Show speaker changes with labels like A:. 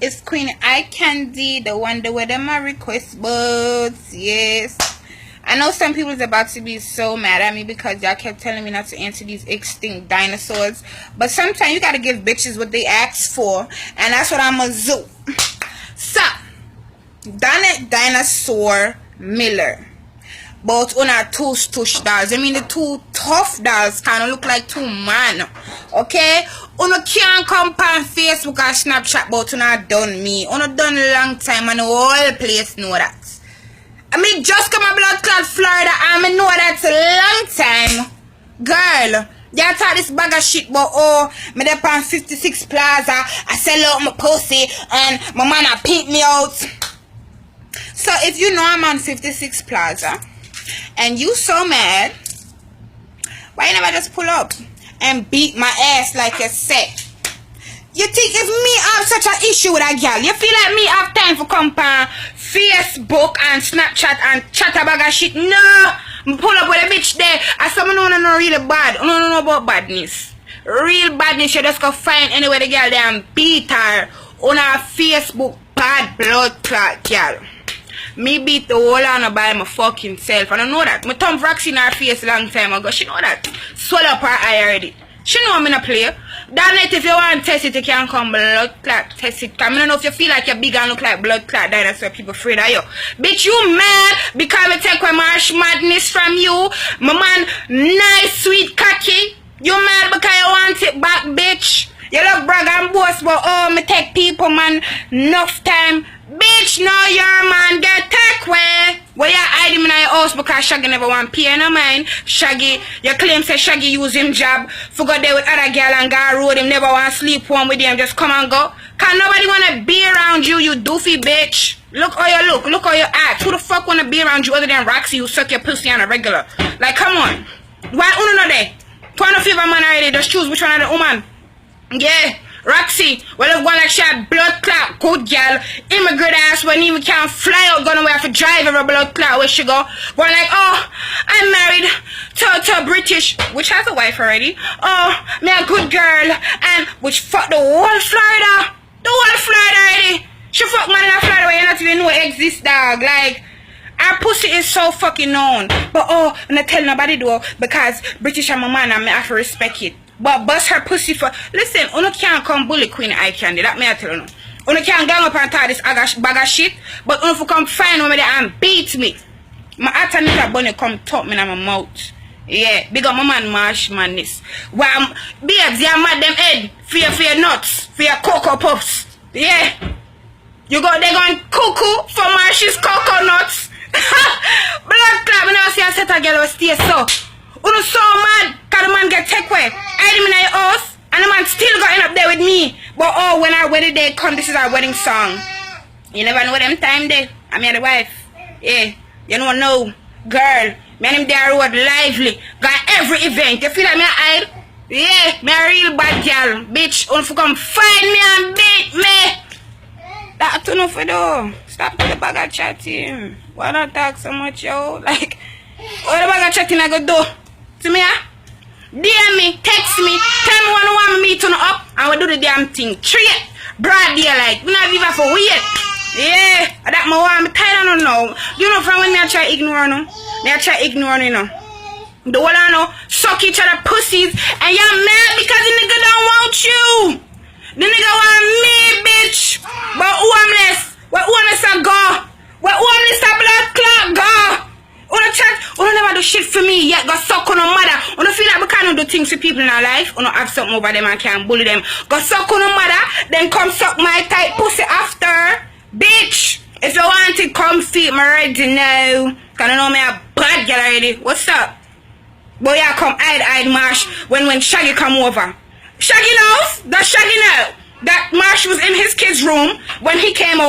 A: It's Queen Eye Candy, the one with my request boards. Yes. I know some people is about to be so mad at me because y'all kept telling me not to answer these extinct dinosaurs. But sometimes you gotta give bitches what they ask for. And that's what I'm gonna do. So, Dinosaur Miller. But on our two stush dolls. I mean the two tough dolls kind of look like two man. Okay? Uno can't come on Facebook or Snapchat but uno done me. Uno done a long time and the whole place know that. I mean just come a blood clot Florida and I know that's a long time. Girl, y'all thought this bag of shit but oh, me there on 56 Plaza, I sell out my pussy and my man a pimp me out. So if you know I'm on 56 Plaza and you so mad, why you never just pull up and beat my ass like you said? You think if me have such an issue with a girl, you feel like me have time for come on Facebook and Snapchat and chat about that shit? No! Pull up with a bitch there. As someone who know really bad, who don't know about badness. Real badness, you just go find anywhere the girl there and beat her on her Facebook bad blood clot girl. Me beat the whole on by my fucking self. I don't know that. My thumb rocks in her face a long time ago. She know that. Swell up her eye already. She know I'm in a play. That night if you want to test it, you can come blood clot test it. Cause I don't know if you feel like you're big and look like blood clot dinosaur, people afraid of you. Bitch, you mad because I take away marsh madness from you. My man, nice sweet cocky. You mad because you want it back, bitch. You love brag and boast, but oh, me take people, man, enough time. Bitch, no, your man get take away. Well, you hide him in your house because Shaggy never want pay no mind. Shaggy, you claim say Shaggy use him job for go there with other girl and go road him, never want sleep home with him, just come and go. Cause nobody wanna be around you, you doofy bitch. Look how you look how you act. Who the fuck wanna be around you other than Roxy who suck your pussy on a regular? Like, come on. Why uno no there? 20 favor man already, just choose which one of the woman. Yeah, Roxy, well, if one like she had blood clot, good girl, immigrant ass when even can't fly out, gonna have to drive every blood clot where she go. Going like, oh, I'm married to a British, which has a wife already. Oh, me a good girl, and which fuck the whole Florida. The whole Florida already. She fuck man in Florida where you not even know it exists, dog. Like, our pussy is so fucking known. But oh, I'm not tell nobody though, because British and my man, I have to respect it. But bust her pussy for... Listen, you can't come bully Queen Eye Candy. That me I tell you. You can't gang up and tie this bag of shit. But you come find me there and beat me. My attorney bunny come talk me in my mouth. Yeah, big up my man Marsh madness. Well, babes, you mad them head for your nuts, for your cocoa puffs. Yeah. You go there going cuckoo for Marsh's cocoa nuts. Blood club, you know see I set a girl stay so. You so mad, cause the man get take away. I him in your house, and the man still got end up there with me. But oh, when our wedding day come, this is our wedding song. You never know them time day. I'm the wife. Yeah, you don't know. Girl, me and him there road lively. Got every event. You feel like me hide? Yeah, me a real bad girl. Bitch, you come find me and beat me. That's enough for though. Stop with the bag of chatting. Why not talk so much, yo? Like, what the bag of chatting I go do? To me, DM me, text me, tell me when you want me to up, and we do the damn thing. Straight, broad daylight. We not even for weird. Yeah, that my want me tired of know. You know from when me I try ignore no, me I try ignore you know. The one I know suck each other pussies, and you're mad because the nigga don't want you. The nigga want me, bitch. But who homeless? What homeless I go? What homeless a blood clot go? Una chat, una never do shit for me yet. Go suck on a mother. Una feel like we can't do things for people in our life. Una have something over them and can't bully them. Go suck on a mother, then come suck my tight pussy after. Bitch, if you want it, come feed me ready now. Cause I know me a bad girl already. What's up? Boy, I come hide Marsh when Shaggy come over. Shaggy knows? That Shaggy know that Marsh was in his kid's room when he came over.